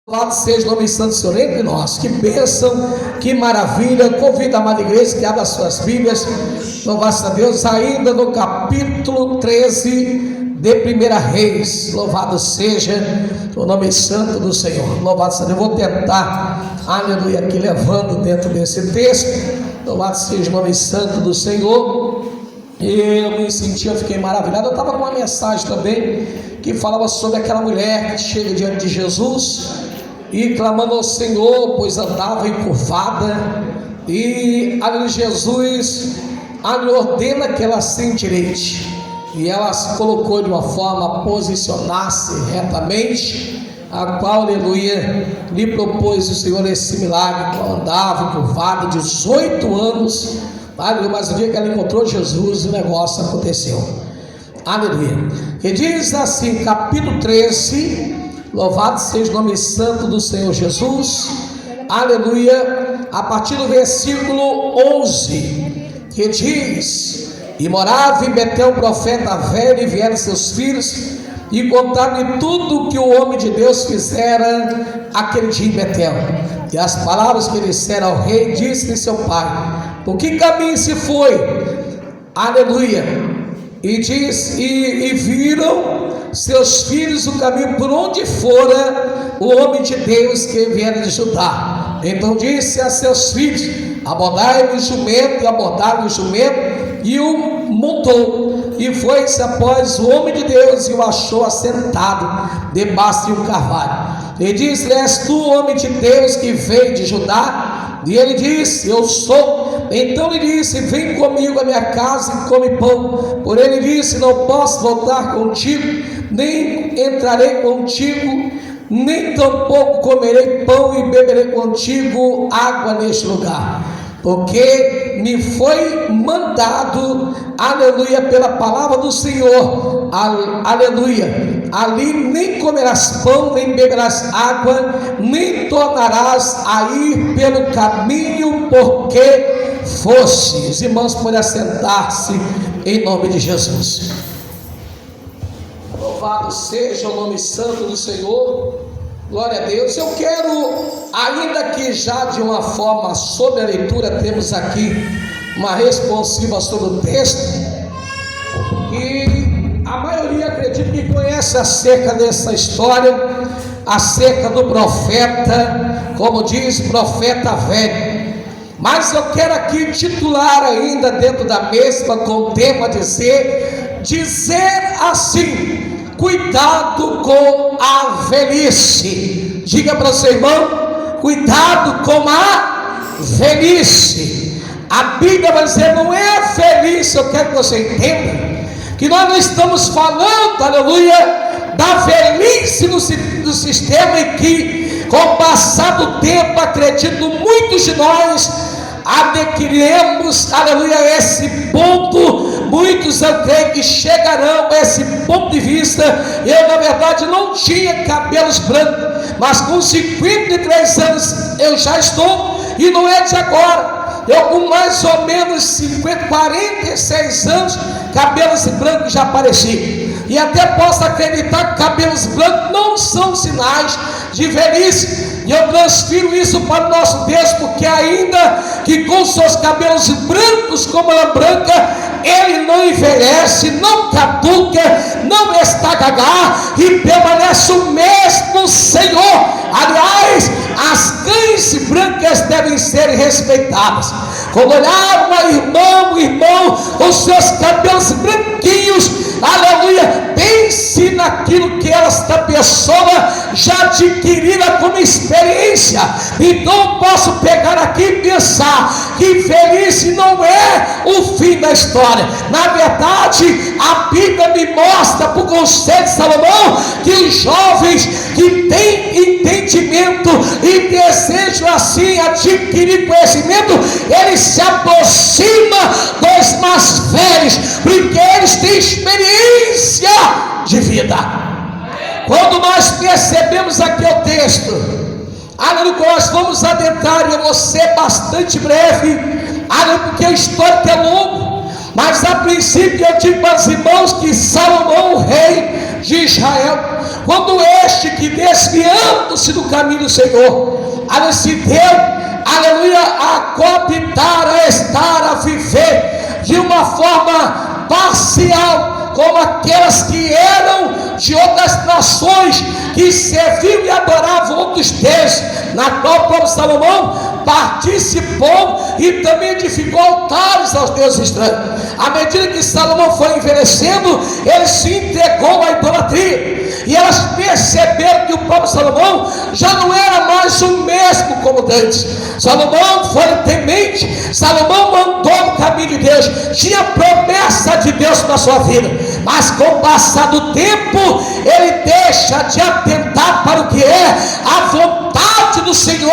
Louvado seja o nome santo do Senhor entre nós. Que bênção, que maravilha. Convido a amada igreja que abra as suas Bíblias. Louvado a Deus, ainda no capítulo 13 de 1 Reis. Louvado seja o nome santo do Senhor. Louvado seja Deus. Eu vou tentar, aleluia, aqui levando dentro desse texto. Louvado seja o nome santo do Senhor. Eu me senti, eu fiquei maravilhado. Eu estava com uma mensagem também que falava sobre aquela mulher que chega diante de Jesus e clamando ao Senhor, pois andava encurvada, e ali Jesus ali ordena que ela se endireite, e ela se colocou de uma forma a posicionar-se retamente, a qual, aleluia, lhe propôs o Senhor esse milagre. Ela andava encurvada 18 anos, aleluia, mas no dia que ela encontrou Jesus, o negócio aconteceu, aleluia. E diz assim, capítulo 13, louvado seja o nome santo do Senhor Jesus, aleluia, a partir do versículo 11, que diz: e morava em Betel um profeta velho, e vieram seus filhos, e contaram-lhe tudo o que o homem de Deus fizera aquele dia em Betel, e as palavras que ele dissera ao rei, disse-lhe seu pai: por que caminho se foi? Aleluia. E diz, e viram seus filhos o caminho por onde fora o homem de Deus que viera de Judá. Então disse a seus filhos: abordai-lhe o jumento, e abordaram o jumento, e o montou, e foi-se após o homem de Deus, e o achou assentado debaixo de um carvalho. E disse-lhe: és tu o homem de Deus que veio de Judá? E ele disse: eu sou. Então lhe disse: vem comigo à minha casa e come pão. Porém ele disse: não posso voltar contigo, nem entrarei contigo, nem tampouco comerei pão e beberei contigo água neste lugar, porque me foi mandado, aleluia, pela palavra do Senhor, aleluia, ali nem comerás pão, nem beberás água, nem tornarás a ir pelo caminho porque fosse. Os irmãos podem assentar-se em nome de Jesus. Louvado seja o nome santo do Senhor. Glória a Deus. Eu quero, ainda que já de uma forma sobre a leitura, temos aqui uma responsiva sobre o texto, e a maioria acredito que conhece acerca dessa história, acerca do profeta, como diz, profeta velho. Mas eu quero aqui titular ainda dentro da mesma, com o tema dizer assim: cuidado com a velhice. Diga para o seu irmão: cuidado com a velhice. A Bíblia vai dizer, não é a velhice. Eu quero que você entenda que nós não estamos falando, aleluia, da velhice no sistema em que, com o passar do tempo, acredito, muitos de nós adquiriremos, aleluia, esse ponto. Muitos eu creio que chegarão a esse ponto de vista. Eu, na verdade, não tinha cabelos brancos, mas com 53 anos eu já estou, e não é de agora. Eu com mais ou menos 46 anos, cabelos brancos já apareci, e até posso acreditar que cabelos brancos não são sinais de velhice, e eu transfiro isso para o nosso Deus, porque ainda que com seus cabelos brancos como a branca, ele não envelhece, não caduca, não está gaga, e permanece o mesmo Senhor. Aliás, as cães brancas devem ser respeitadas. Quando olhar o irmão com seus cabelos branquinhos, aleluia, pense naquilo que esta pessoa já adquirira como experiência. Então posso pegar aqui e pensar que velhice não é o fim da história. Na verdade, a Bíblia me mostra, por conselho de Salomão, que os jovens que têm entendimento e desejam assim adquirir conhecimento, eles se aproximam dos mais velhos, porque eles têm experiência de vida. Quando nós percebemos aqui o texto, nós vamos adentrar, e eu vou ser bastante breve, porque a história é longa, mas a princípio eu digo para os irmãos que Salomão, o rei, de Israel, quando este que desviando-se do caminho do Senhor, se deu, aleluia, a coabitar, a estar, a viver de uma forma parcial, como aquelas que eram de outras nações, que serviam e adoravam outros deuses, na qual o próprio Salomão participou e também edificou altares aos deuses estranhos. À medida que Salomão foi envelhecendo, ele se entregou à idolatria, e elas perceberam que o próprio Salomão já não era mais o mesmo como antes. Salomão foi temente, Salomão mandou no caminho de Deus, tinha promessa de Deus para a sua vida, mas com o passar do tempo, ele deixa de atentar para o que é a vontade do Senhor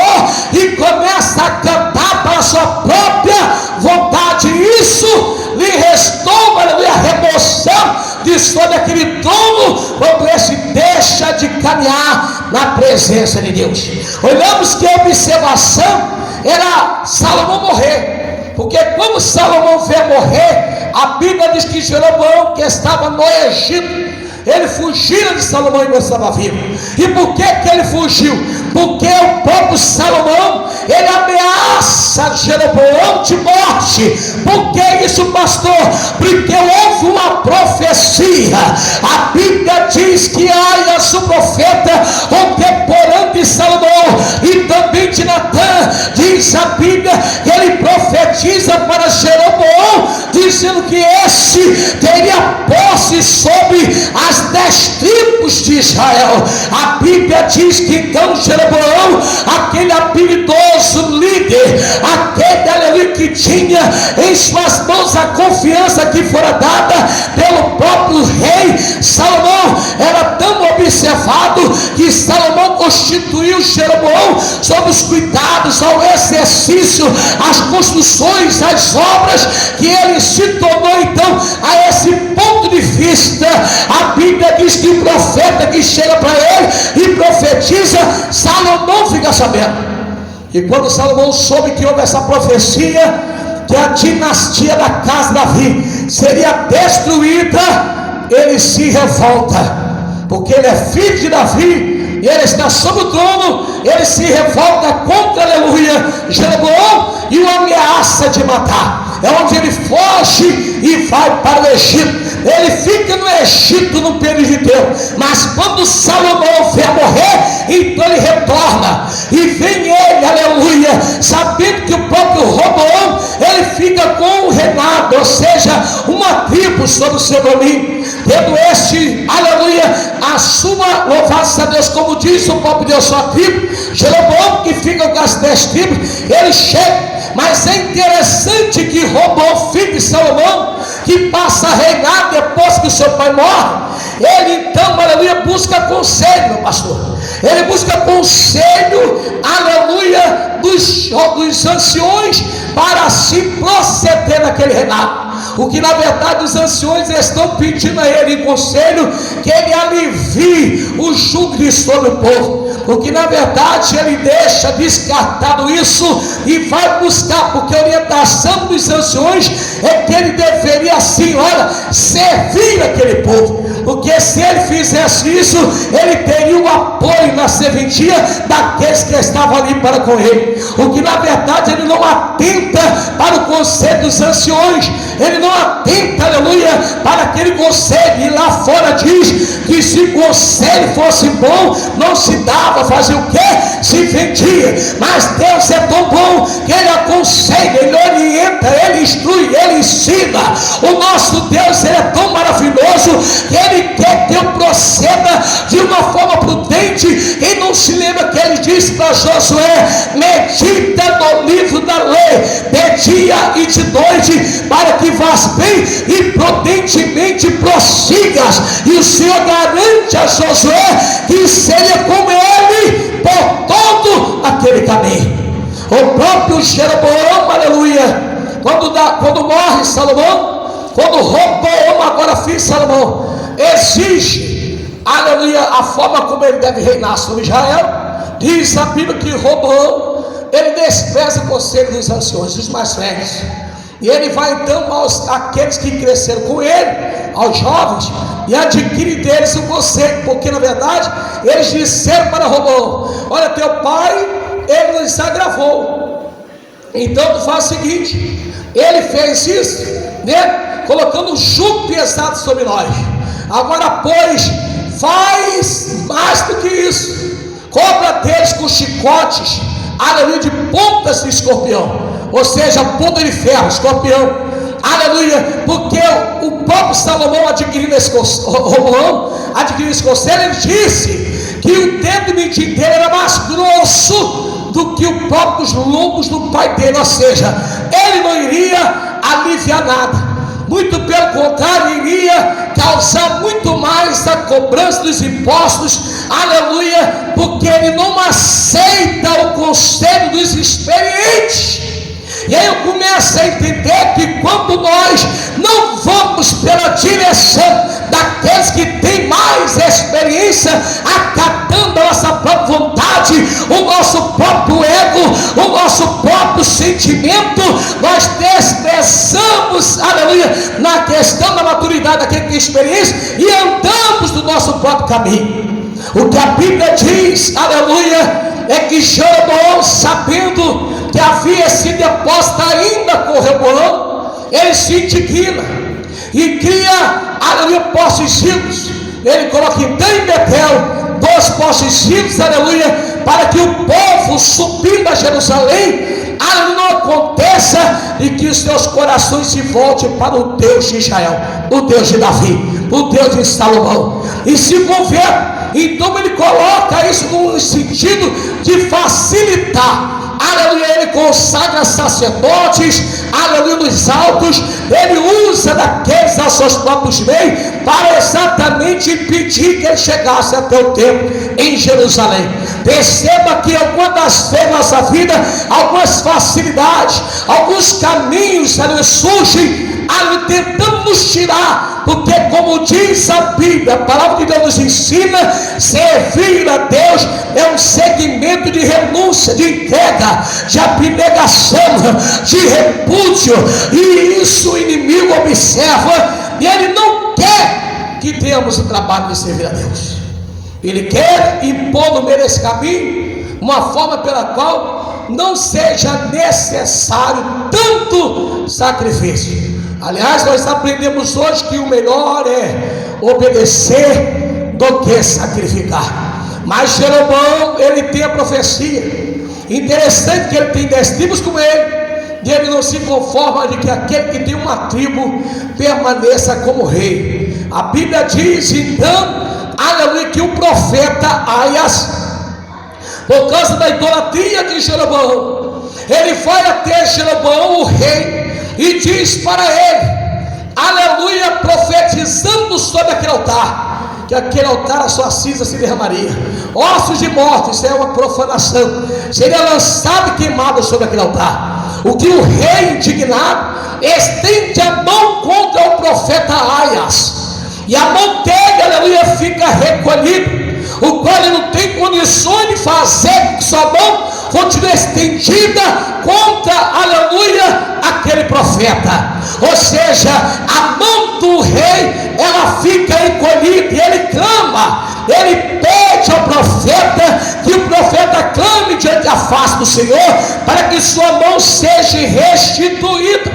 e começa a cantar para a sua própria vontade. Isso lhe restou, aleluia, a remoção de sobre aquele trono, quando esse deixa de caminhar na presença de Deus. Olhamos que a observação era Salomão morrer, porque quando Salomão veio morrer, a Bíblia diz que Jeroboão, que estava no Egito, ele fugiu de Salomão enquanto estava vivo. E por que ele fugiu? Porque o próprio Salomão, ele ameaça Jeroboão de morte. Por que isso, pastor? Porque houve uma profecia. A Bíblia diz que Aias, o profeta, contemporâneo de Salomão, e também de Natã, diz a Bíblia que ele profetiza para Jeroboão, dizendo que esse teria posse sobre as 10 tribos de Israel. A Bíblia diz que então Jeroboão, aquele habilidoso líder, aquele aleluia que tinha em suas mãos a confiança que fora dada pelo próprio rei Salomão, era tão observado que Salomão constituiu Jeroboão sob os cuidados, ao exercício, as construções, as obras, que ele se tornou então a esse ponto de vista. A Bíblia diz que o profeta que chega para ele e profetiza, Salomão fica sabendo. E quando Salomão soube que houve essa profecia, que a dinastia da casa de Davi seria destruída, ele se revolta, porque ele é filho de Davi e ele está sob o trono. Ele se revolta contra, aleluia, Jeroboão, e o ameaça de matar. É onde ele foge e vai para o Egito. Ele fica no Egito no período de tempo, mas quando Salomão vem a morrer, então ele retorna, e vem ele, aleluia, sabendo que o próprio Roboão, ele fica com o reinado, ou seja, uma tribo sobre o seu domínio, tendo este, aleluia, a sua, louvado a Deus, como diz o próprio Deus, sua tribo, Jeroboão, que fica com as 10 tribos, ele chega. Mas é interessante que Roboão, filho de Salomão, que passa a reinar depois que o seu pai morre, ele então, aleluia, busca conselho, meu pastor. Ele busca conselho, aleluia, dos anciões, para assim proceder naquele reinado. O que na verdade os anciões estão pedindo a ele em conselho, que ele alivie o jugo de sobre o povo. O que na verdade ele deixa descartado isso e vai buscar, porque a orientação dos anciões é que ele deveria assim, olha, servir aquele povo, porque se ele fizesse isso, ele teria o apoio na serventia daqueles que estavam ali para com ele. O que na verdade ele não atenta para o conselho dos anciões, ele não atenta, aleluia, para aquele conselho. E lá fora diz que se o conselho fosse bom, não se dava, fazia o que? Se vendia. Mas Deus é tão bom que ele aconselha, ele orienta, ele instrui, ele ensina. O nosso Deus, ele é tão maravilhoso que ele quer que eu proceda de uma forma prudente. E não se lembra que ele disse para Josué: medita no livro da lei de dia e de noite, para que vás bem e prudentemente prossigas. E o Senhor garante a Josué que seria com ele por todo aquele caminho. O próprio Jeroboão, aleluia, quando morre Salomão, quando Roboão, agora filho de Salomão, exige, aleluia, a forma como ele deve reinar sobre Israel. Diz a Bíblia que Roboão, ele despreza o conselho dos anciões, dos mais velhos, E ele vai então àqueles que cresceram com ele, aos jovens, e adquire deles o conselho, porque na verdade eles disseram para Roboão: olha, teu pai, ele nos agravou, então tu faz o seguinte, ele fez isso, né, colocando um jugo pesado sobre nós. Agora pois, faz mais do que isso, cobra deles com chicotes, aleluia, de pontas de escorpião, ou seja, ponta de ferro, escorpião, aleluia, porque o próprio Salomão adquirindo esse conselho, ele disse que o dedo de medir dele era mais grosso do que o próprio dos lombos do pai dele, ou seja, ele não iria aliviar nada, muito pelo contrário, iria causar muito mais a cobrança dos impostos, aleluia, porque ele não aceita o conselho dos experientes. E aí eu começo a entender que quando nós não vamos pela direção daqueles que têm mais experiência, acatando a nossa própria vontade, o nosso próprio ego, o nosso próprio sentimento, nós desprezamos, aleluia, na questão da maturidade daquele que tem experiência e andamos do nosso próprio caminho. O que a Bíblia diz, aleluia, é que Jeroboão, sabendo que havia esse depósito ainda com Roboão, ele se indigna e cria, aleluia, postes ídolos. Ele coloca então em Betel 2 postes ídolos, aleluia, para que o povo subindo a Jerusalém, aleluia, não aconteça e que os seus corações se voltem para o Deus de Israel, o Deus de Davi, o Deus de Salomão, e se convertam. Então ele coloca isso no sentido de facilitar, aleluia, ele consagra sacerdotes, aleluia, nos altos, ele usa daqueles aos seus próprios meios, para exatamente impedir que ele chegasse até o templo em Jerusalém. Perceba que alguma das vezes na nossa vida, algumas facilidades, alguns caminhos, aleluia, surgem, aleluia, tentando nos tirar, porque como diz a Bíblia, a palavra de Deus nos ensina, servir a Deus é um segmento de renúncia, de entrega, de abnegação, de repúdio, e isso o inimigo observa, e ele não quer que tenhamos o trabalho de servir a Deus. Ele quer impor no meio desse caminho uma forma pela qual não seja necessário tanto sacrifício. Aliás, nós aprendemos hoje que o melhor é obedecer do que sacrificar. Mas Jeroboão, ele tem a profecia. Interessante que ele tem 10 tribos com ele, e ele não se conforma de que aquele que tem uma tribo permaneça como rei. A Bíblia diz então, aleluia, que o profeta Aias, por causa da idolatria de Jeroboão, ele vai até Jeroboão, o rei, e diz para ele, aleluia, profetizando sobre aquele altar, que aquele altar a sua cinza se derramaria, ossos de mortos, isso é uma profanação, seria lançado e queimado sobre aquele altar. O que o rei indignado estende a mão contra o profeta Aias, e a mão dele, aleluia, fica recolhida, o qual ele não tem condições de fazer com que sua mão continue estendida contra, aleluia, aquele profeta. Ou seja, a mão do rei, ela fica encolhida, e ele clama, ele pede ao profeta, que o profeta clame diante da face do Senhor, para que sua mão seja restituída.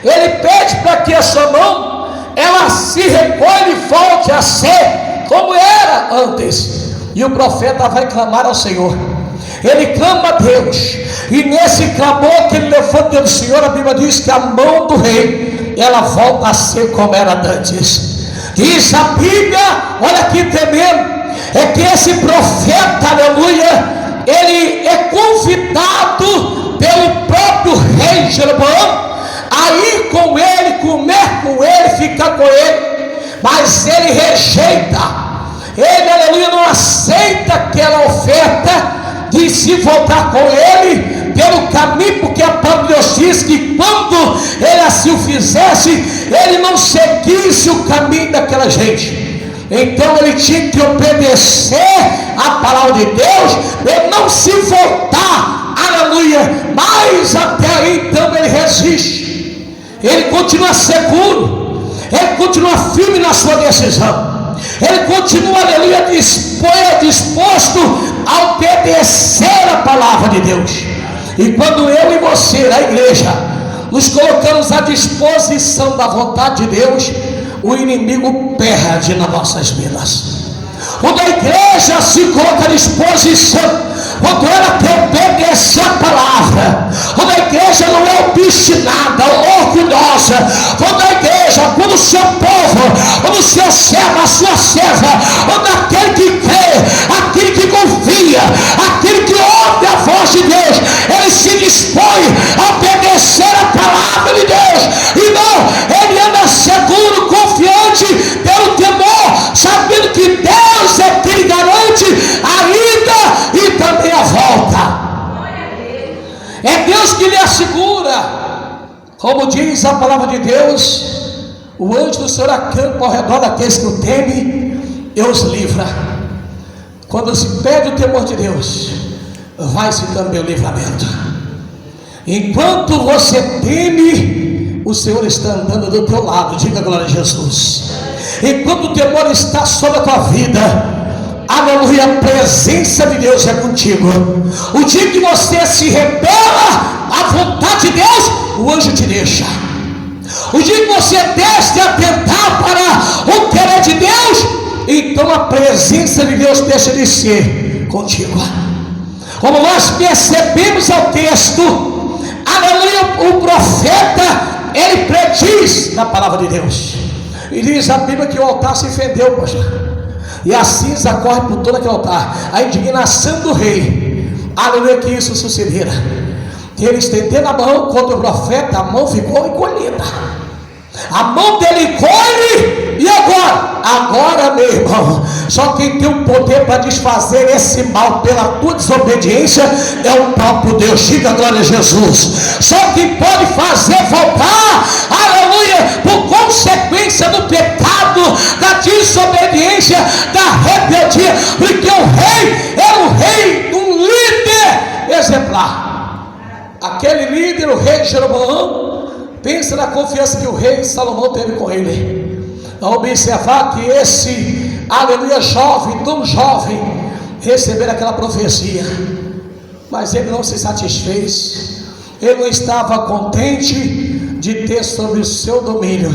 Ele pede para que a sua mão, ela se recolhe e volte a ser como era antes. E o profeta vai clamar ao Senhor, ele clama a Deus, e nesse clamor que ele levanta diante do Senhor, a Bíblia diz que a mão do rei, ela volta a ser como era antes. Diz a Bíblia, olha que tremendo, é que esse profeta, aleluia, ele é convidado pelo próprio rei Jeroboão a ir com ele, comer com ele, ficar com ele, mas ele rejeita, ele, aleluia, não aceita aquela oferta de se voltar com ele pelo caminho, porque a palavra de Deus diz que quando ele assim o fizesse, ele não seguisse o caminho daquela gente. Então ele tinha que obedecer a palavra de Deus, ele não se voltar, aleluia, aleluia, mas até aí então ele resiste, ele continua seguro, ele continua firme na sua decisão, ele continua, aleluia, disposto a obedecer a palavra de Deus. E quando eu e você, a igreja, nos colocamos à disposição da vontade de Deus, o inimigo perde nas nossas vidas. Quando a igreja se coloca à disposição, quando ela quer obedecer a palavra, quando a igreja não é obstinada, orgulhosa, quando a igreja, quando o seu povo, quando o seu servo, a sua serva, quando aquele que crê, aquele que confia, aquele que ouve a voz de Deus, ele se dispõe a obedecer a palavra de Deus, e não, ele anda seguro, confiante, pelo temor, sabendo que Deus é quem garante a ida e também a volta. É Deus que lhe assegura, como diz a palavra de Deus, o anjo do Senhor acampa ao redor daqueles que o temem e os livra. Quando se perde o temor de Deus, vai-se também o livramento. Enquanto você teme, o Senhor está andando do teu lado. Diga glória a Jesus. Enquanto o temor está sobre a tua vida, aleluia, a presença de Deus é contigo. O dia que você se rebela à vontade de Deus, o anjo te deixa. O dia que você deixa de atentar para o querer de Deus, então a presença de Deus deixa de ser contigo. Como nós percebemos ao texto, aleluia, o profeta, ele prediz na palavra de Deus, e diz a Bíblia que o altar se fendeu, pastor, e a cinza corre por todo aquele altar, a indignação do rei, aleluia, que isso sucedera, que ele estendendo a mão contra o profeta, a mão ficou encolhida, a mão dele encolhe, e agora meu irmão, só quem tem o poder para desfazer esse mal pela tua desobediência é o próprio Deus. Diga glória a Jesus. Só quem pode fazer voltar, aleluia, por consequência do pecado, da desobediência, da rebeldia, porque o rei é o rei, um líder exemplar. Aquele líder, o rei Jeroboão, pensa na confiança que o rei Salomão teve com ele. A observar que esse, aleluia, jovem, tão jovem, receber aquela profecia, mas ele não se satisfez, ele não estava contente de ter sobre o seu domínio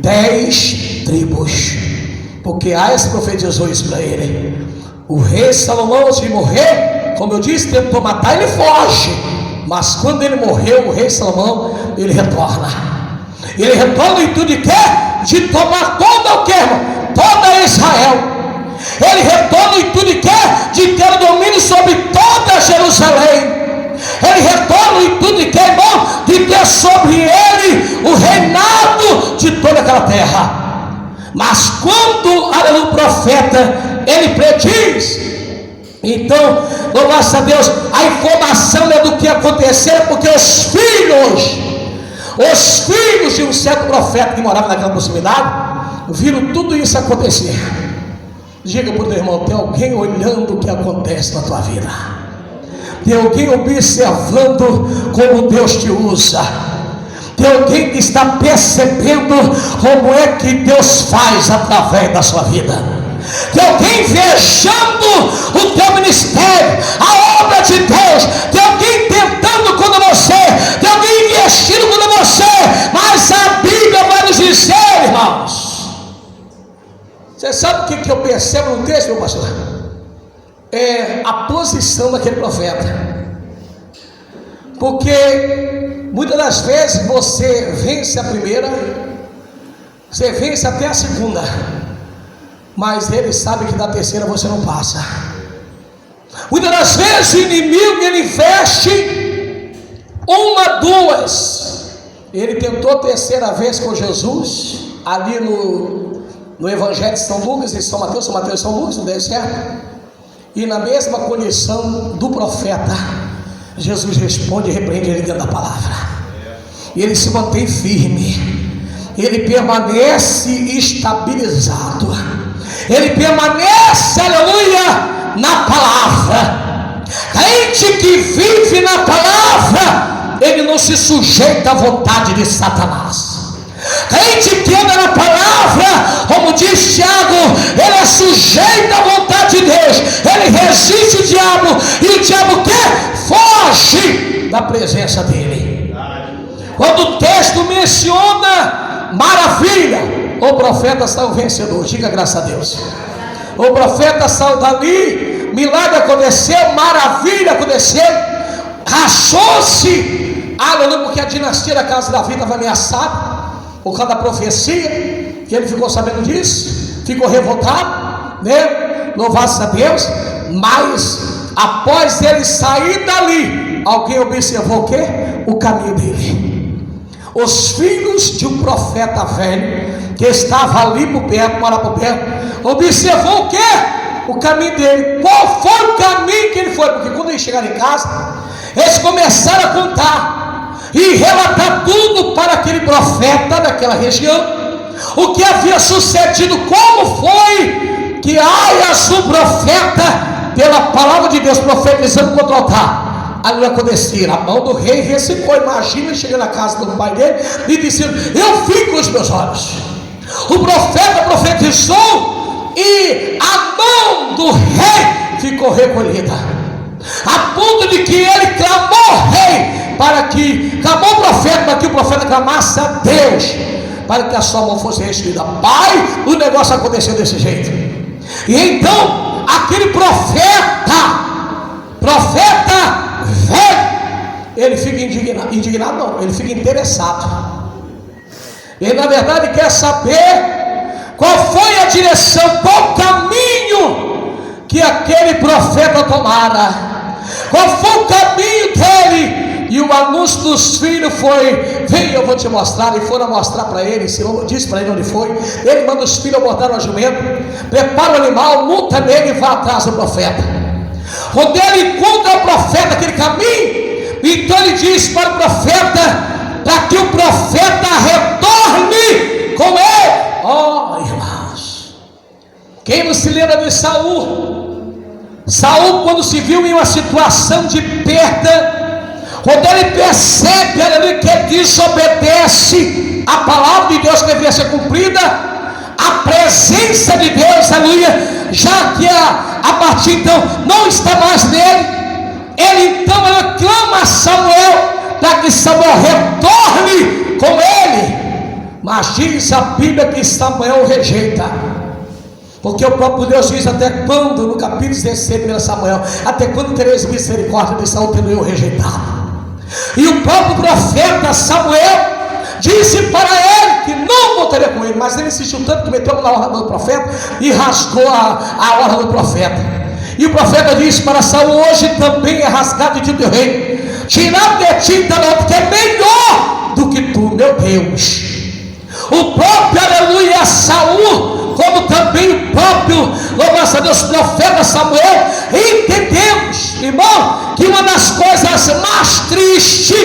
10 tribos, porque Aias profetizou isso para ele. O rei Salomão, antes de morrer, como eu disse, tentou matar, ele foge, mas quando ele morreu, o rei Salomão, ele retorna em tudo e quer de tomar toda Israel. Ele retorna em tudo e quer de ter o domínio sobre toda Jerusalém. Ele retorna em tudo e quer, irmão, de ter sobre ele o reinado de toda aquela terra. Mas quando, aleluia, o profeta, ele prediz, então, louva-se a Deus, a informação é do que aconteceu, porque os filhos de um certo profeta que morava naquela proximidade, viram tudo isso acontecer. Diga para o teu irmão, tem alguém olhando o que acontece na tua vida, tem alguém observando como Deus te usa, tem alguém que está percebendo como é que Deus faz através da sua vida, tem alguém vejando o teu ministério, a obra de Deus, tem alguém tentando quando você, tem alguém investindo quando você, mas a Bíblia vai nos dizer, irmãos, você sabe o que eu percebo no texto, meu pastor? É a posição daquele profeta, porque muitas das vezes você vence a primeira, você vence até a segunda, mas ele sabe que da terceira você não passa. Muitas das vezes o inimigo, ele investe uma, duas. Ele tentou a terceira vez com Jesus, ali no Evangelho de São Lucas e São Mateus e São Lucas, não deu certo? E na mesma condição do profeta, Jesus responde e repreende ele dentro da palavra. E ele se mantém firme, ele permanece estabilizado, ele permanece, aleluia, na palavra. Aí crente que vive na palavra, ele não se sujeita à vontade de Satanás. Crente que anda na palavra, como diz Tiago, ele é sujeito à vontade de Deus, ele resiste o diabo, e o diabo foge da presença dele. Quando o texto menciona maravilha, o profeta saiu vencedor. Diga graças a Deus. O profeta saiu dali, milagre aconteceu, maravilha aconteceu, rachou-se, aleluia, porque a dinastia da casa de Davi estava ameaçada por causa da profecia, e ele ficou sabendo disso, ficou revoltado, né? Louvado a Deus. Mas após ele sair dali, alguém observou o quê? O caminho dele. Os filhos de um profeta velho, que estava ali por perto, morava por perto, observou o quê? O caminho dele. Qual foi o caminho que ele foi? Porque quando eles chegaram em casa, eles começaram a contar e relatar tudo para aquele profeta daquela região, o que havia sucedido, como foi que Aias, o profeta, pela palavra de Deus, profetizando contra o altar, ali acontecia, a mão do rei recicou. Imagina, chegando na casa do pai dele e dizendo: eu vi com os meus olhos, o profeta profetizou e a mão do rei ficou recolhida, a ponto de que ele clamou rei, clamou o profeta, para que o profeta clamasse a Deus, para que a sua mão fosse restituída. Pai, o negócio aconteceu desse jeito. E então aquele profeta velho, ele fica indignado não, ele fica interessado. Ele na verdade quer saber qual foi a direção, qual o caminho que aquele profeta tomara, qual foi o caminho dele. E o anúncio dos filhos foi: vem, eu vou te mostrar. E foram mostrar para ele. O Senhor disse para ele onde foi. Ele manda os filhos botar no jumento, prepara o animal, monta nele e vai atrás do profeta. Quando ele encontra o profeta, aquele caminho, então ele diz para o profeta, para que o profeta retorne com ele. Irmãos, quem não se lembra de Saul? Saul, quando se viu em uma situação de perda, quando ele percebe, aleluia, que ele desobedece a palavra de Deus que deveria ser cumprida, a presença de Deus, aleluia, já que a partir então não está mais nele, ele então clama a Samuel para que Samuel retorne com ele. Mas diz a Bíblia que Samuel rejeita, porque o próprio Deus diz: até quando, no capítulo 16 de Samuel, até quando tereis misericórdia de Saul, tendo eu rejeitado? E o próprio profeta Samuel disse para ele que não voltaria com ele, mas ele insistiu tanto que meteu na orla do profeta e rasgou a orla do profeta. E o profeta disse para Saul: hoje também é rasgado de teu reino, tirado de ti talento, que é melhor do que tu, meu Deus. O próprio, aleluia, Saul, como também o próprio, louvado a Deus, profeta Samuel, entendemos, irmão, que uma das coisas mais tristes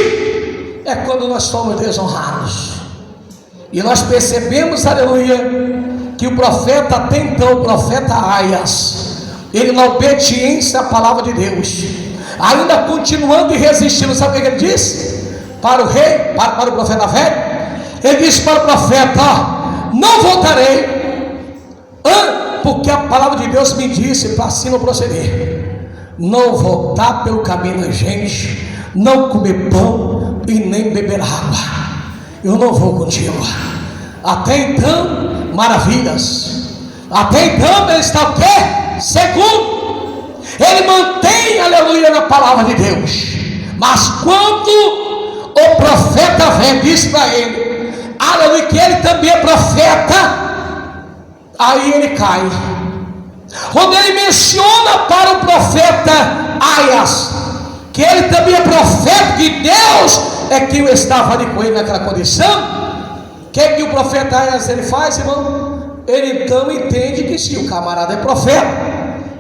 é quando nós somos desonrados. E nós percebemos, aleluia, que o profeta, até então, o profeta Aias, ele na obediência à palavra de Deus, ainda continuando e resistindo, sabe o que ele disse? Para o rei, para o profeta velho, ele disse para o profeta: não voltarei, porque a palavra de Deus me disse para assim não proceder, não voltar pelo caminho da gente, não comer pão e nem beber água, eu não vou contigo. Até então, maravilhas, até então ele está o quê? Segundo, ele mantém, aleluia, na palavra de Deus. Mas quando o profeta vem, disse para ele, aleluia, que ele também é profeta, aí ele cai. Quando ele menciona para o profeta Aias que ele também é profeta, que Deus é quem estava ali com ele naquela condição, o que o profeta Aias ele faz, irmão? Ele então entende que se o camarada é profeta,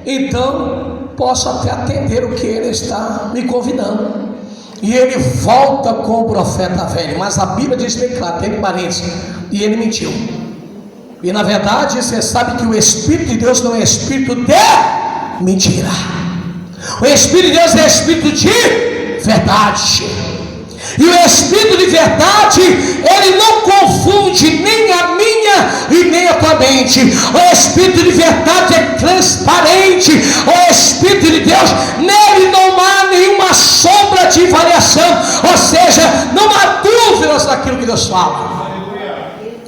então posso até atender o que ele está me convidando. E ele volta com o profeta velho, mas a Bíblia diz bem claro, tem parênteses, e ele mentiu. E na verdade você sabe que o Espírito de Deus não é espírito de mentira. O Espírito de Deus é Espírito de verdade. E o Espírito de verdade, ele não confunde nem a minha e nem a tua mente. O Espírito de verdade é transparente. O Espírito de Deus, nele não há nenhuma sombra de variação. Ou seja, não há dúvidas daquilo que Deus fala.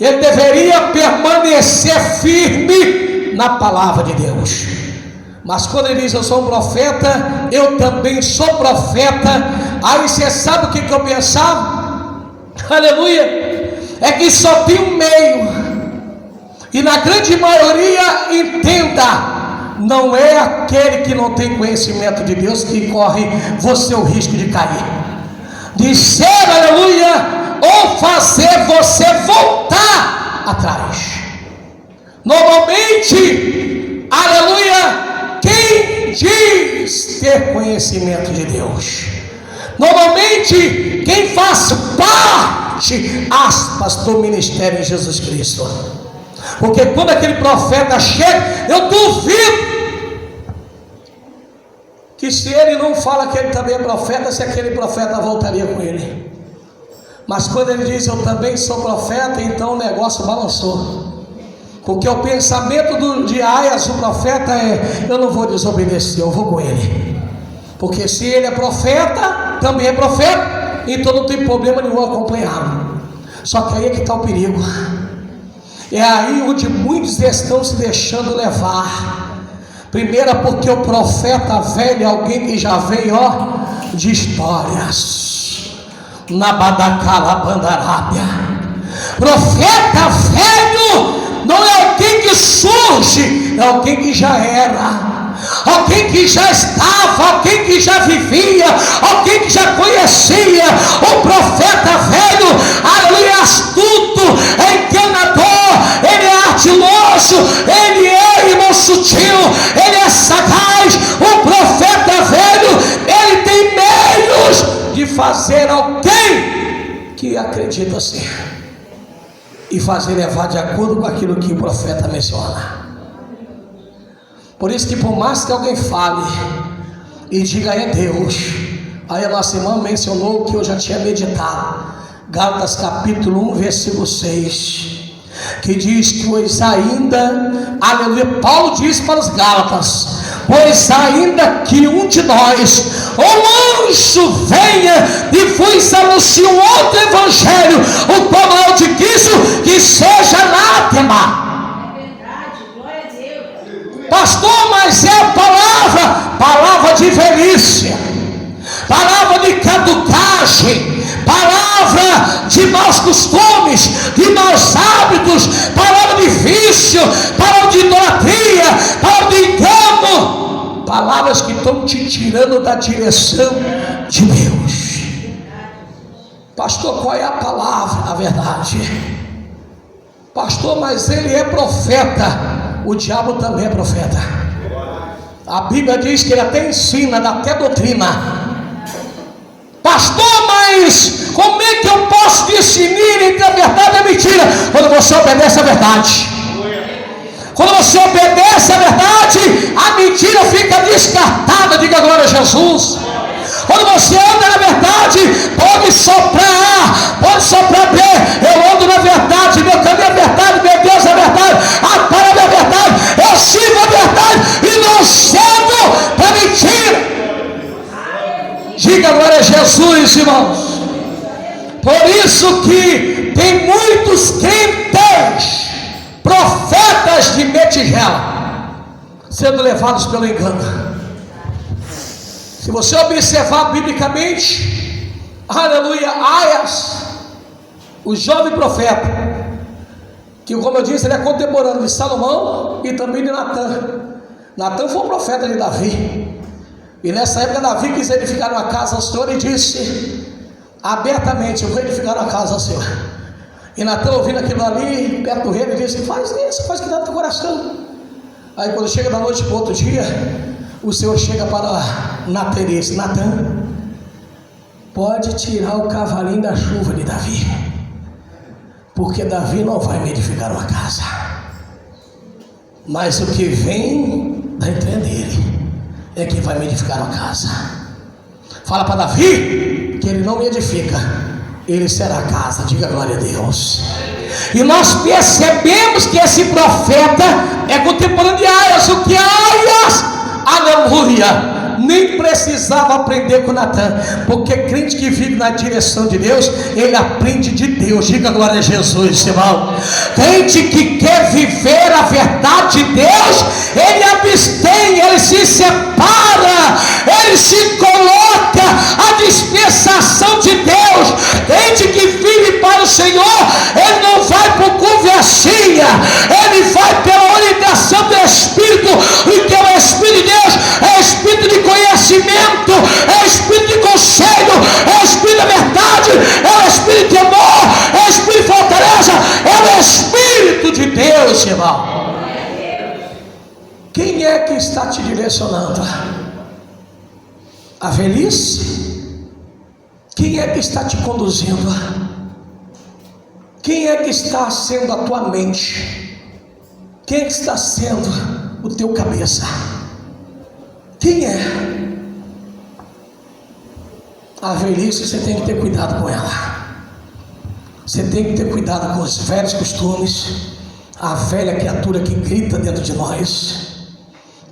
Ele deveria permanecer firme na palavra de Deus. Mas quando ele diz eu sou um profeta, eu também sou profeta, aí você sabe o que eu pensava? Aleluia! É que só tem um meio, e na grande maioria, entenda, não é aquele que não tem conhecimento de Deus que corre você o risco de cair, de ser, aleluia, ou fazer você voltar atrás. Normalmente, aleluia, quem diz ter conhecimento de Deus, normalmente quem faz parte, aspas, do ministério de Jesus Cristo, porque quando aquele profeta chega, eu duvido que se ele não fala que ele também é profeta, se aquele profeta voltaria com ele. Mas quando ele diz eu também sou profeta, então o negócio balançou. Porque o pensamento de Aias, o profeta, é: eu não vou desobedecer, eu vou com ele. Porque se ele é profeta, também é profeta, então não tem problema nenhum acompanhá-lo. Só que aí é que está o perigo. É aí onde muitos estão se deixando levar. Primeiro, porque o profeta velho é alguém que já veio, de histórias. Nabadacalabandarábia. Profeta velho não é alguém que surge, é alguém que já era, alguém que já estava, alguém que já vivia, alguém que já conhecia. O profeta velho, aleluia, astuto, é enganador, ele é ardiloso, ele é, irmão, sutil, ele é sagaz. O profeta velho, ele tem meios de fazer alguém que acredita ser e fazer levar de acordo com aquilo que o profeta menciona. Por isso que por mais que alguém fale e diga é Deus, aí a nossa irmã mencionou que eu já tinha meditado, Gálatas capítulo 1, versículo 6, que diz: pois ainda, aleluia, Paulo diz para os Gálatas: pois ainda que um de nós, ou anjo, venha e vos anuncie um outro evangelho, o qual não é o de Cristo, que seja anátema. É verdade, glória a Deus. Pastor, mas é a palavra de velhice, palavra de caducagem, palavra de maus costumes, de maus hábitos, palavra de vício, palavra de idolatria, palavra de engano, palavras que estão te tirando da direção de Deus. Pastor, qual é a palavra? A verdade. Pastor, mas ele é profeta, o diabo também é profeta. A Bíblia diz que ele até ensina, dá até doutrina. Pastor, mas como é que eu posso discernir entre a verdade e a mentira? Quando você obedece à verdade. Quando você obedece à verdade, a mentira fica descartada. Diga glória a Jesus. Quando você anda na verdade, pode soprar A, pode soprar B. Eu ando na verdade, meu caminho é verdade, meu Deus é verdade, a palavra é verdade. Eu sigo a verdade e não cedo para mentira. Diga glória a Jesus, irmãos. Por isso que tem muitos crentes, profetas de metigela, sendo levados pelo engano. Se você observar biblicamente, aleluia, Aias, o jovem profeta, que como eu disse, ele é contemporâneo de Salomão e também de Natã. Natã foi um profeta de Davi. E nessa época Davi quis edificar uma casa ao Senhor e disse abertamente: eu vou edificar uma casa ao Senhor. E Natã, ouvindo aquilo ali perto do rei, ele disse: faz isso, faz que dá no teu coração. Aí quando chega da noite para o outro dia, o Senhor chega para Natã e diz: Natã, pode tirar o cavalinho da chuva de Davi, porque Davi não vai me edificar uma casa, mas o que vem da entrega dele é quem vai me edificar uma casa. Fala para Davi que ele não me edifica, ele será a casa. Diga glória a Deus. E nós percebemos que esse profeta é contemporâneo de Aias. O que Aias, aleluia, nem precisava aprender com Natan, porque crente que vive na direção de Deus, ele aprende de Deus. Diga glória a Jesus, irmão. Crente que quer viver a verdade de Deus, ele abstém, ele se separa, ele se coloca à dispensação de Deus. Crente que vive para o Senhor, ele não vai por conversinha, ele vai pela orientação do Espírito, porque o Espírito de Deus é Espírito de conhecimento, é Espírito de conselho, é Espírito da verdade, é o Espírito de amor, é o Espírito de fortaleza, é o Espírito de Deus, irmão. Quem é que está te direcionando? A velhice? Quem é que está te conduzindo? Quem é que está sendo a tua mente? Quem é que está sendo o teu cabeça? Quem é? A velhice, você tem que ter cuidado com ela. Você tem que ter cuidado com os velhos costumes, a velha criatura que grita dentro de nós.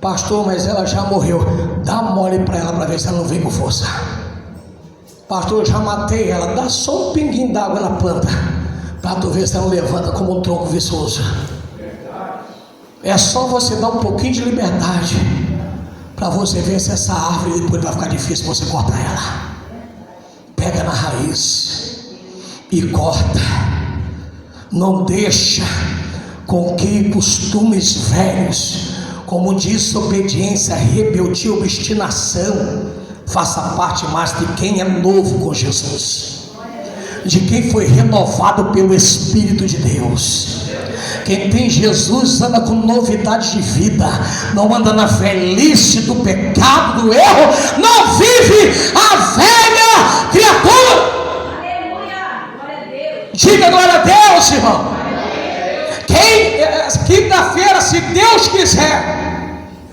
Pastor, mas ela já morreu. Dá mole para ela, para ver se ela não vem com força. Pastor, eu já matei ela. Dá só um pinguinho d'água na planta, para tu ver se ela não levanta como um tronco viçoso. É só você dar um pouquinho de liberdade, para você ver se essa árvore depois vai ficar difícil você cortar ela. Pega na raiz e corta. Não deixa com que costumes velhos, como desobediência, rebeldia, obstinação, faça parte mais de quem é novo com Jesus, de quem foi renovado pelo Espírito de Deus. Quem tem Jesus anda com novidade de vida, não anda na velhice do pecado, do erro, não vive a velha criatura. Aleluia, glória a Deus. Diga glória a Deus, irmão. Quinta-feira, se Deus quiser,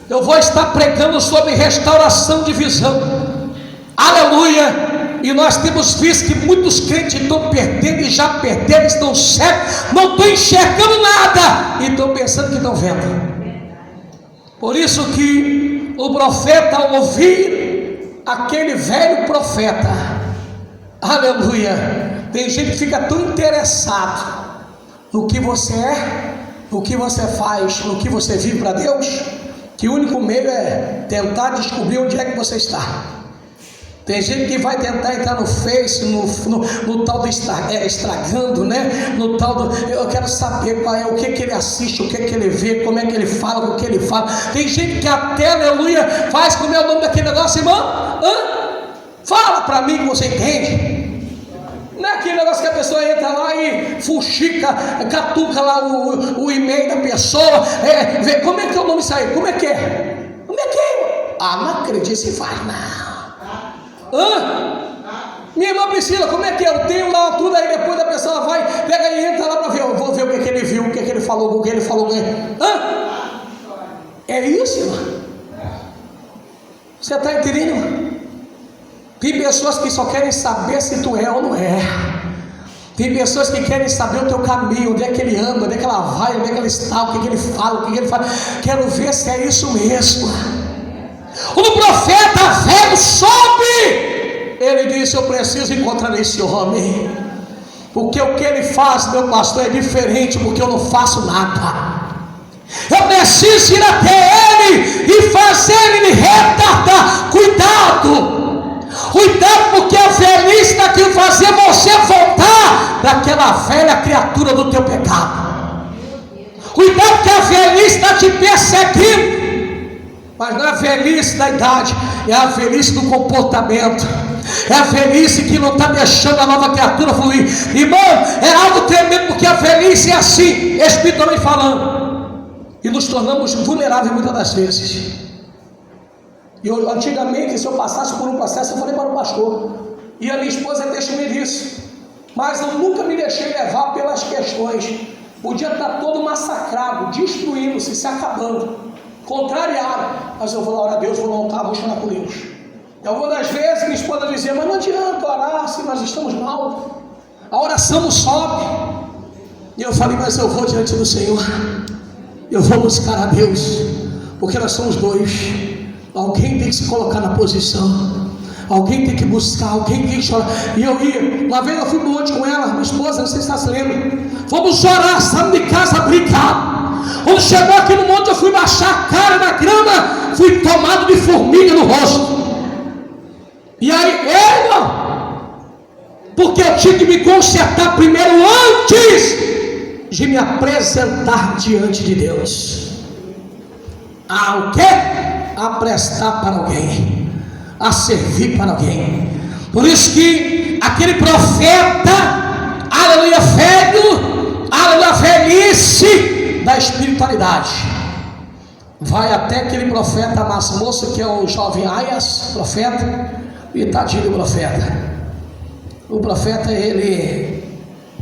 eu vou estar pregando sobre restauração de visão. Aleluia. E nós temos visto que muitos crentes estão perdendo e já perderam, estão cegos, não estão enxergando nada e estão pensando que estão vendo. Por isso que o profeta, ao ouvir aquele velho profeta, aleluia, tem gente que fica tão interessado no que você é, no que você faz, no que você vive para Deus, que o único meio é tentar descobrir onde é que você está. Tem gente que vai tentar entrar no Face, no tal do estragando, né? No tal do, eu quero saber qual é, o que ele assiste, o que ele vê, como é que ele fala, o que ele fala. Tem gente que até, aleluia, faz, como é o nome daquele negócio, irmão? Fala para mim que você entende. Não é aquele negócio que a pessoa entra lá e fuxica, catuca lá o e-mail da pessoa, vê como é que é o nome disso aí, como é que é? Como é que é? Ah, não acredito se faz, não. Minha irmã Priscila, como é que é? Eu tenho lá tudo, aí depois a pessoa vai, pega e entra lá para ver, eu vou ver o que ele viu, o que ele falou, o que ele falou. É isso, irmão? Você está entendendo? Tem pessoas que só querem saber se tu é ou não é. Tem pessoas que querem saber o teu caminho, onde é que ele anda, onde é que ela vai, onde é que ela está, o que ele fala, o que ele faz. Quero ver se é isso mesmo. O profeta velho soube, ele disse: eu preciso encontrar esse homem, porque o que ele faz, meu pastor, é diferente, porque eu não faço nada. Eu preciso ir até ele e fazer ele retardar. Cuidado, porque a velhice está querendo fazer você voltar daquela velha criatura do teu pecado. Cuidado, que a velhice está te perseguindo. Mas não é a velhice da idade, é a velhice do comportamento, é a velhice que não está deixando a nova criatura fluir. Irmão, é algo tremendo, porque a velhice é assim, espiritualmente falando, e nos tornamos vulneráveis muitas das vezes. Antigamente, se eu passasse por um processo, eu falei para o pastor, e a minha esposa é testemunha disso, mas eu nunca me deixei levar pelas questões. Podia estar todo massacrado, destruindo-se, se acabando. contrariaram. Mas eu vou orar a Deus, vou no altar, vou chorar com Deus. E algumas das vezes minha esposa dizia: mas não adianta orar se nós estamos mal, a oração não sobe. E eu falei: mas eu vou diante do Senhor, eu vou buscar a Deus, porque nós somos dois. Alguém tem que se colocar na posição, alguém tem que buscar, alguém tem que chorar. E eu ia, uma vez eu fui no monte com ela, minha esposa, não sei se está se lembra. Fomos orar, saímos de casa brincar. Quando chegou aqui no monte, eu fui baixar a cara na grama, fui tomado de formiga no rosto. E aí, irmão, porque eu tinha que me consertar primeiro antes de me apresentar diante de Deus. A o quê? A prestar para alguém, a servir para alguém. Por isso que aquele profeta, aleluia, velho, aleluia, velhice da espiritualidade, vai até aquele profeta mais moço, que é o jovem Aias, profeta, e tadinho do profeta. O profeta, ele,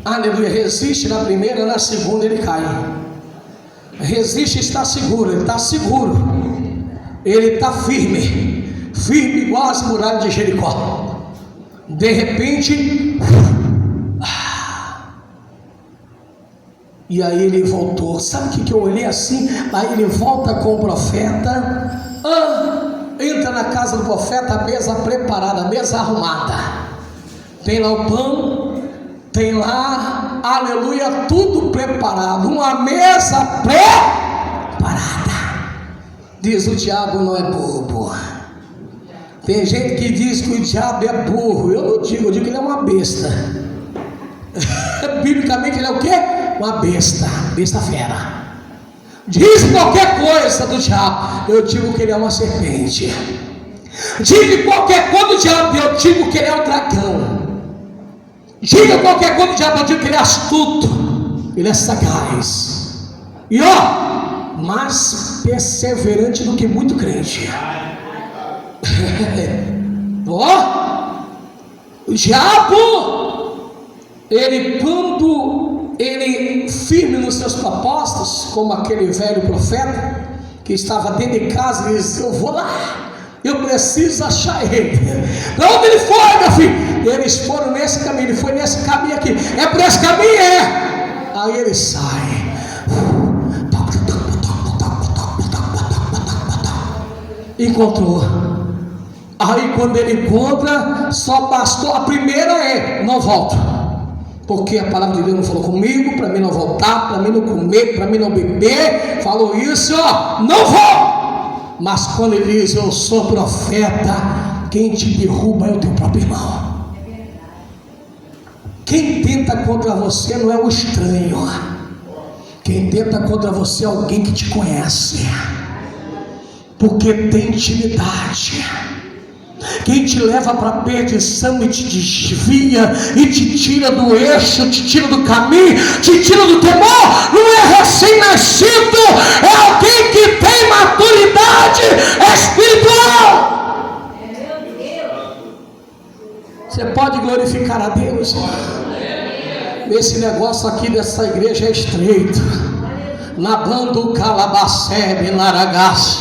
aleluia, resiste na primeira, na segunda ele cai. Resiste e está seguro, ele está seguro, ele está firme, firme igual as muralhas de Jericó. De repente, e aí ele voltou. Sabe o que eu olhei assim? Aí ele volta com o profeta, entra na casa do profeta, a mesa preparada, a mesa arrumada, tem lá o pão, tem lá, aleluia, tudo preparado, uma mesa preparada. Diz: o diabo não é bobo. Tem gente que diz que o diabo é burro. Eu não digo, eu digo que ele é uma besta. Biblicamente ele é o quê? Uma besta, besta fera. Diz qualquer coisa do diabo, eu digo que ele é uma serpente. Diga qualquer coisa do diabo, eu digo que ele é um dragão. Diga qualquer coisa do diabo, eu digo que ele é astuto, ele é sagaz. E mais perseverante do que muito crente. O diabo, ele, quando ele firme nos seus propósitos, como aquele velho profeta que estava dentro de casa e disse: eu vou lá, eu preciso achar ele. Para onde ele foi, meu filho? Eles foram nesse caminho, ele foi nesse caminho aqui. É por esse caminho, é. Aí ele sai. Encontrou. Aí quando ele encontra, só bastou a primeira não volta, porque a palavra de Deus não falou comigo, para mim não voltar, para mim não comer, para mim não beber. Falou isso, não vou. Mas quando ele diz: eu sou profeta, quem te derruba é o teu próprio irmão. Quem tenta contra você não é o estranho, quem tenta contra você é alguém que te conhece, porque tem intimidade. Quem te leva para a perdição e te desvia e te tira do eixo, te tira do caminho, te tira do temor, não é recém-nascido, é alguém que tem maturidade espiritual. Você pode glorificar a Deus. Esse negócio aqui dessa igreja é estreito. Nabando calabacebe laragaça.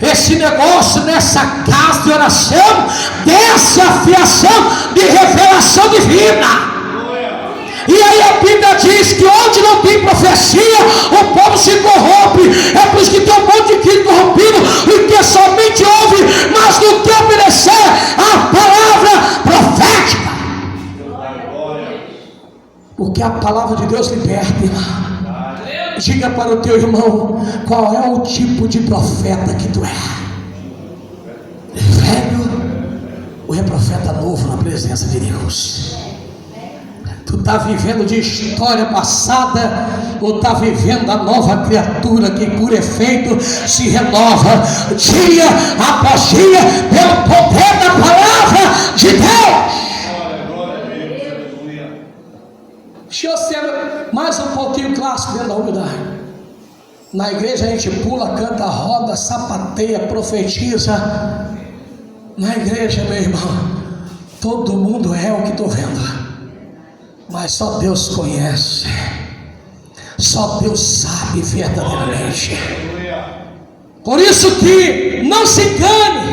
Esse negócio nessa casa de oração, dessa afiação de revelação divina. E aí a Bíblia diz que onde não tem profecia, o povo se corrompe. É por isso que tem um monte de crente corrompido, porque somente ouve, mas não quer obedecer a palavra profética. Porque a palavra de Deus liberta, irmão. Diga para o teu irmão: qual é o tipo de profeta que tu é? Velho ou é profeta novo na presença de Deus? Tu está vivendo de história passada ou está vivendo a nova criatura que por efeito se renova dia após dia pelo poder da palavra de Deus? Deixa eu ser mais um pouquinho clássico dentro da humildade. Na igreja a gente pula, canta, roda, sapateia, profetiza. Na igreja, meu irmão, todo mundo é o que estou vendo, mas só Deus conhece, só Deus sabe verdadeiramente. Por isso que não se engane.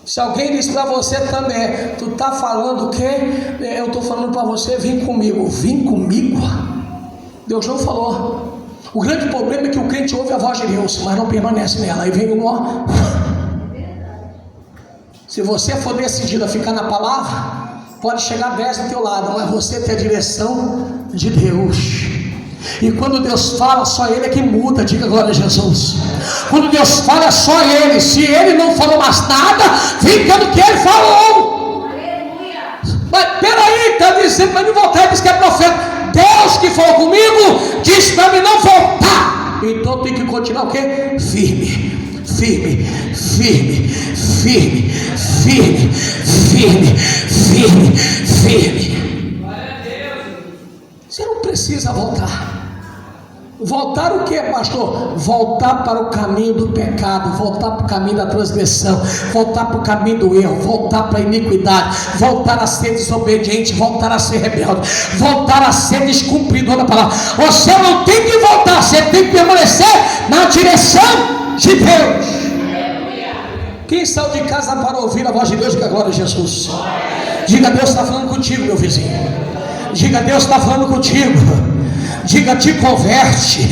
Se alguém diz para você também, tu está falando o quê? Eu estou falando para você, vem comigo. Vem comigo? Deus não falou. O grande problema é que o crente ouve a voz de Deus, mas não permanece nela. Aí vem um. Se você for decidido a ficar na palavra, pode chegar 10 do teu lado, mas você tem a direção de Deus. E quando Deus fala, só Ele é que muda. Diga glória a Jesus. Quando Deus fala, é só Ele. Se Ele não falou mais nada, fica no que Ele falou. Mas peraí, está dizendo para me voltar. Ele diz que é profeta. Deus que falou comigo disse para mim não voltar. Então tem que continuar o quê? Firme. Firme, firme, firme, firme, firme, firme, firme. Você não precisa voltar. Voltar o que, pastor? Voltar para o caminho do pecado, voltar para o caminho da transgressão, voltar para o caminho do erro, voltar para a iniquidade, voltar a ser desobediente, voltar a ser rebelde, voltar a ser descumpridor da palavra. Você não tem que voltar, você tem que permanecer na direção de Deus. Quem saiu de casa para ouvir a voz de Deus? Diga glória a Jesus. Diga, Deus está falando contigo, meu vizinho. Diga, Deus está falando contigo. Diga, te converte.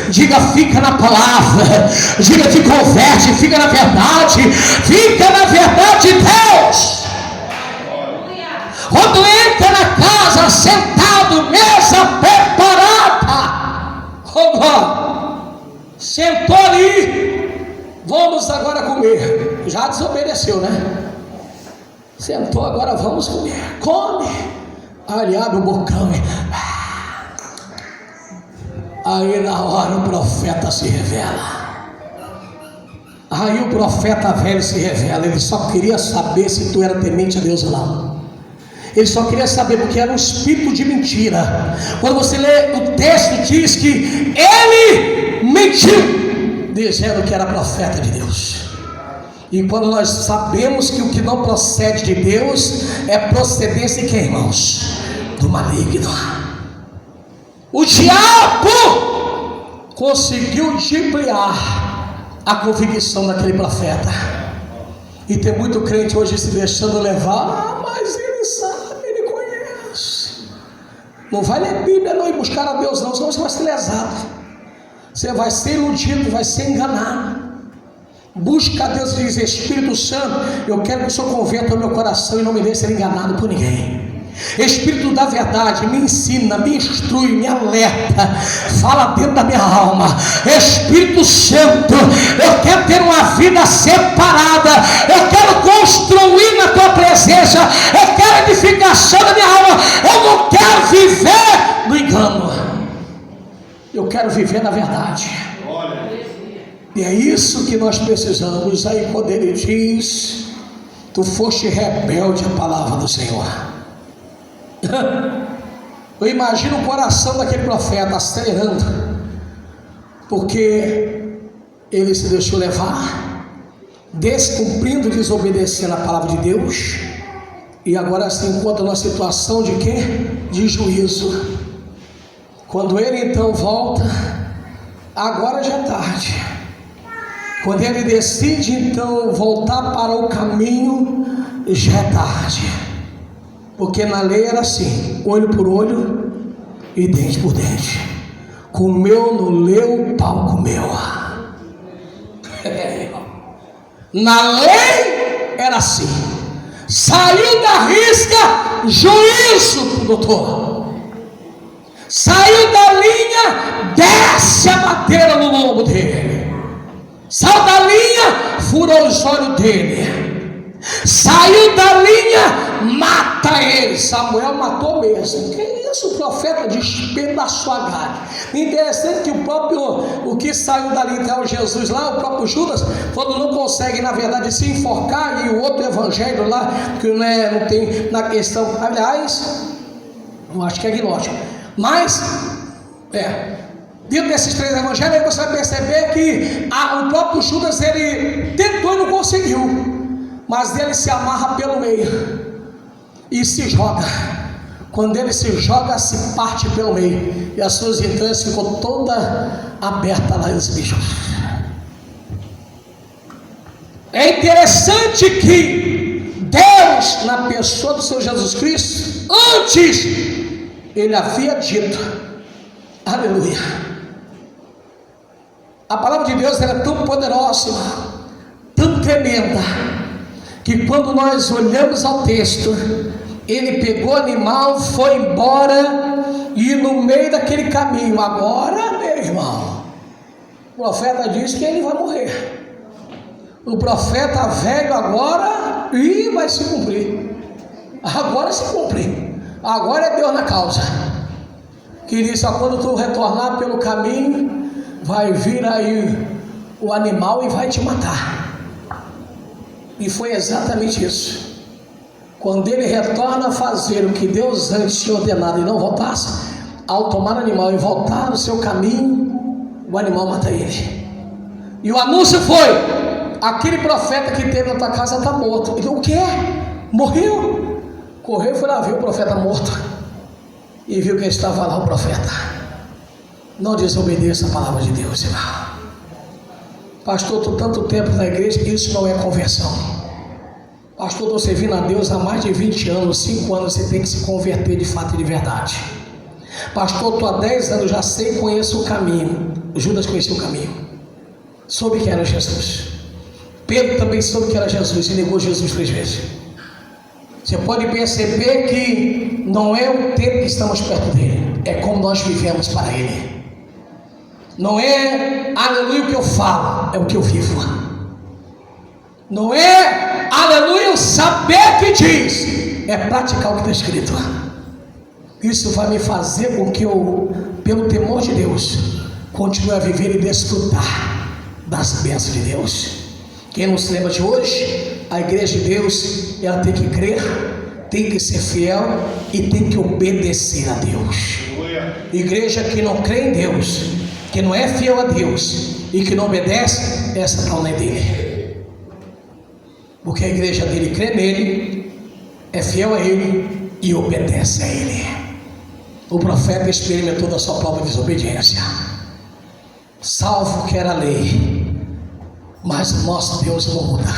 Diga, fica na palavra. Diga, te converte, fica na verdade. Fica na verdade de Deus. Quando entra na casa, sentado, mesa preparada. Sentou ali. Vamos agora comer. Já desobedeceu, né? Sentou, agora vamos comer. Come. Aí ele abre o bocão e... Aí na hora o profeta se revela. Aí o profeta velho se revela. Ele só queria saber se tu era temente a Deus ou não. Ele só queria saber, porque era um espírito de mentira. Quando você lê o texto, diz que ele mentiu, dizendo que era profeta de Deus. E quando nós sabemos que o que não procede de Deus é procedência de quem, irmãos? Do maligno. O diabo conseguiu dibliar a convicção daquele profeta. E tem muito crente hoje se deixando levar. Mas ele sabe, ele conhece. Não vai ler Bíblia não e buscar a Deus não, senão você vai ser lesado. Você vai ser iludido, vai ser enganado. Busca a Deus e diz: Espírito Santo, eu quero que o Senhor converta o meu coração e não me deixe ser enganado por ninguém. Espírito da verdade, me ensina, me instrui, me alerta, fala dentro da minha alma. Espírito Santo, eu quero ter uma vida separada, eu quero construir na tua presença, eu quero edificação da minha alma. Eu não quero viver no engano, eu quero viver na verdade. E é isso que nós precisamos. Aí quando ele diz: tu foste rebelde à palavra do Senhor. Eu imagino o coração daquele profeta acelerando, porque ele se deixou levar, descumprindo, desobedecendo a palavra de Deus, e agora se encontra numa situação de quê? De juízo. Quando ele então volta, agora já é tarde. Quando ele decide então voltar para o caminho, já é tarde. Porque na lei era assim: olho por olho e dente por dente. Comeu, não leu, pau comeu. Na lei era assim: saiu da risca, juízo, doutor. Saiu da linha, desce a madeira no lombo dele. Saiu da linha, furou os olhos dele. Saiu da linha, mata ele. Samuel matou mesmo. Que isso? O profeta despedaçou a grade. Interessante que o que saiu dali até o Jesus lá, o próprio Judas, quando não consegue na verdade se enforcar, e o outro evangelho lá, que não tem na questão, aliás, eu acho que é gnóstico, mas dentro desses 3 evangelhos, aí você vai perceber que o próprio Judas, ele tentou e não conseguiu, mas ele se amarra pelo meio e se joga. Quando ele se joga, se parte pelo meio, e as suas entranhas ficam toda aberta lá, os bichos. É interessante que Deus, na pessoa do Senhor Jesus Cristo, antes Ele havia dito, aleluia, a palavra de Deus era tão poderosa, tão tremenda, que quando nós olhamos ao texto, Ele pegou o animal, foi embora, e no meio daquele caminho, agora, meu irmão, o profeta diz que ele vai morrer. O profeta velho agora, e vai se cumprir. Agora se cumpre. Agora é Deus na causa. Que diz, ó, quando tu retornar pelo caminho, vai vir aí o animal e vai te matar. E foi exatamente isso. Quando ele retorna a fazer o que Deus antes tinha ordenado e não voltasse, ao tomar o animal e voltar no seu caminho, o animal mata ele. E o anúncio foi: aquele profeta que teve na tua casa está morto. Ele, o que é? Morreu? Correu, foi lá ver o profeta morto. E viu que estava lá o profeta. Não desobedeça a palavra de Deus, irmão. Pastor, estou tanto tempo na igreja, isso não é conversão. Pastor, estou servindo a Deus há mais de 20 anos, 5 anos, você tem que se converter de fato e de verdade. Pastor, estou há 10 anos, já sei, conheço o caminho. Judas conhecia o caminho, soube que era Jesus. Pedro também soube que era Jesus e negou Jesus 3 vezes. Você pode perceber que não é o tempo que estamos perto dele, é como nós vivemos para ele. Não é aleluia o que eu falo, é o que eu vivo. Não é aleluia o saber que diz, é praticar o que está escrito. Isso vai me fazer com que eu, pelo temor de Deus, continue a viver e desfrutar das bênçãos de Deus. Quem não se lembra de hoje, a igreja de Deus, ela tem que crer, tem que ser fiel e tem que obedecer a Deus. Igreja que não crê em Deus, que não é fiel a Deus e que não obedece, essa não é dele. Porque a igreja dele crê nele, é fiel a ele e obedece a ele. O profeta experimentou da sua própria desobediência, salvo que era a lei, mas o nosso Deus não muda,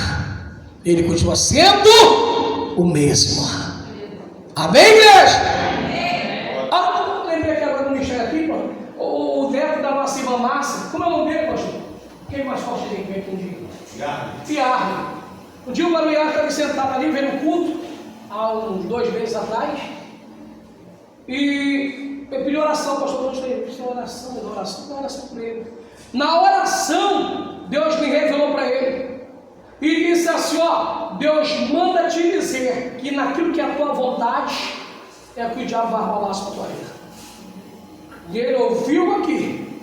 ele continua sendo o mesmo. Amém, igreja? Ah, lembrei que agora no ministério aqui, o neto da Massiva Massa, como é o nome dele, pastor? Quem mais forte tem que ver com o dia? Fiarre. Um dia o Maruiá estava sentado ali vendo o culto, há uns 2 meses atrás, e eu pedi oração, pastor, não sei, oração por ele. Na oração, Deus me revelou para ele e disse assim, ó, Deus manda te dizer que naquilo que é a tua vontade é que o diabo vai rolar sobre a tua vida. E ele ouviu aqui.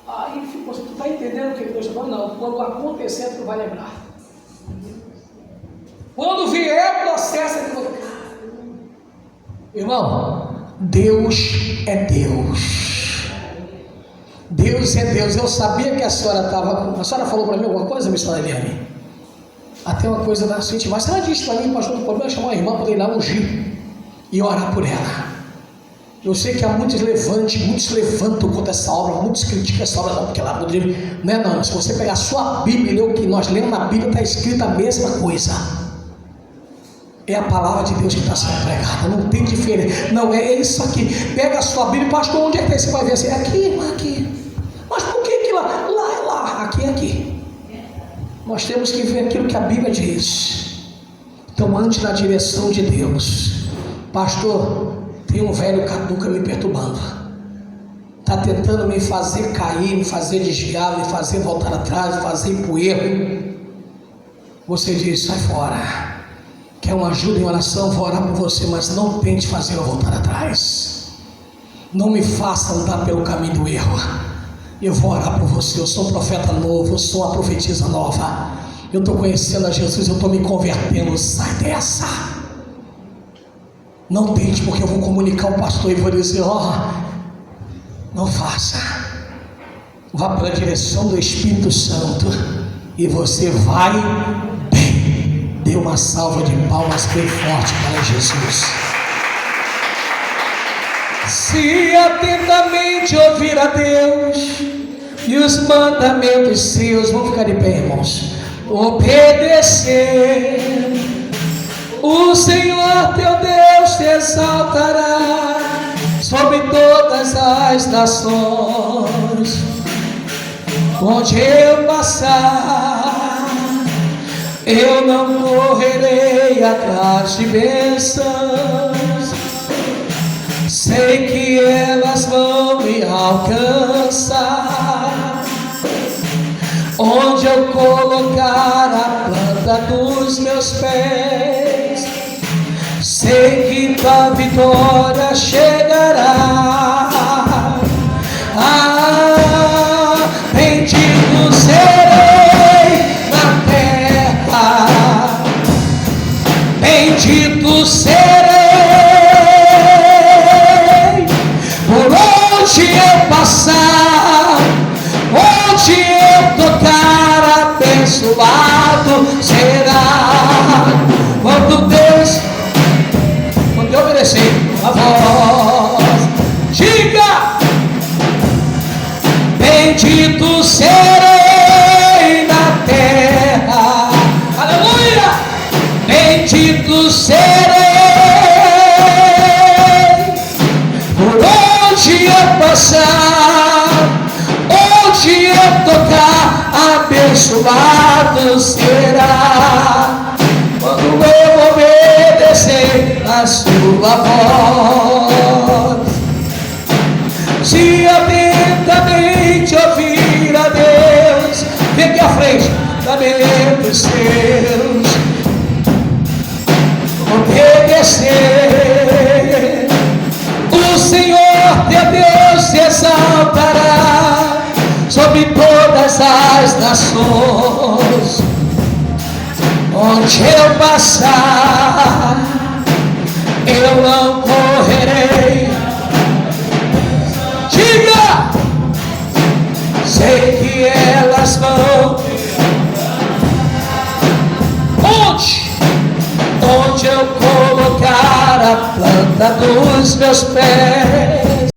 Aí ficou assim, tu está entendendo o que Deus está falando? Não, quando acontecer tu vai lembrar. Quando vier o processo, ele vai... Irmão, Deus é Deus. Deus é Deus. Eu sabia que a senhora estava... A senhora falou para mim alguma coisa, missionária Eliane? Até uma coisa da seguinte, mas ela disse para mim, pastor, não pode chamar a irmã para ir lá ungir e orar por ela. Eu sei que há muitos levantam contra essa obra, muitos criticam essa obra, não, porque ela não é não. Se você pegar a sua Bíblia e ler o que nós lemos na Bíblia, está escrita a mesma coisa. É a palavra de Deus que está sendo pregada, não tem diferença. Não, é isso aqui. Pega a sua Bíblia, pastor, onde é que você vai ver assim? É aqui, aqui. Mas por que lá? Lá é lá, aqui é aqui. Nós temos que ver aquilo que a Bíblia diz. Então, ande na direção de Deus. Pastor, tem um velho caduca me perturbando. Está tentando me fazer cair, me fazer desviar, me fazer voltar atrás, me fazer ir para o erro. Você diz, sai fora. Quer uma ajuda em oração? Vou orar por você, mas não tente fazer eu voltar atrás. Não me faça andar pelo caminho do erro. Eu vou orar por você. Eu sou um profeta novo, eu sou uma profetisa nova. Eu estou conhecendo a Jesus, eu estou me convertendo. Sai dessa. Não tente, porque eu vou comunicar ao pastor e vou dizer, não faça. Vá pela direção do Espírito Santo e você vai bem. Dê uma salva de palmas bem forte para Jesus. Se atentamente ouvir a Deus e os mandamentos seus, vamos ficar de pé, irmãos. obedecer. O Senhor teu Deus te exaltará sobre todas as nações. Onde eu passar, eu não correrei atrás de bênçãos. Sei que elas vão me alcançar. Onde eu colocar a planta dos meus pés, sei que tua vitória chegará. Bendito serei na terra, bendito serei por onde eu passar, onde eu tocar, abençoado será. Quando eu obedecer a voz, diga: bendito serei na terra, aleluia, bendito serei por onde eu passar, onde eu tocar, abençoado será. Quando eu obedecer a sua voz, se atentamente ouvir a Deus, vem aqui à frente, mandamentos seus, obedecer. O Senhor teu Deus se exaltará sobre todas as nações. Onde eu passar, eu não correrei. Diga: sei que elas vão. Onde eu colocar a planta dos meus pés,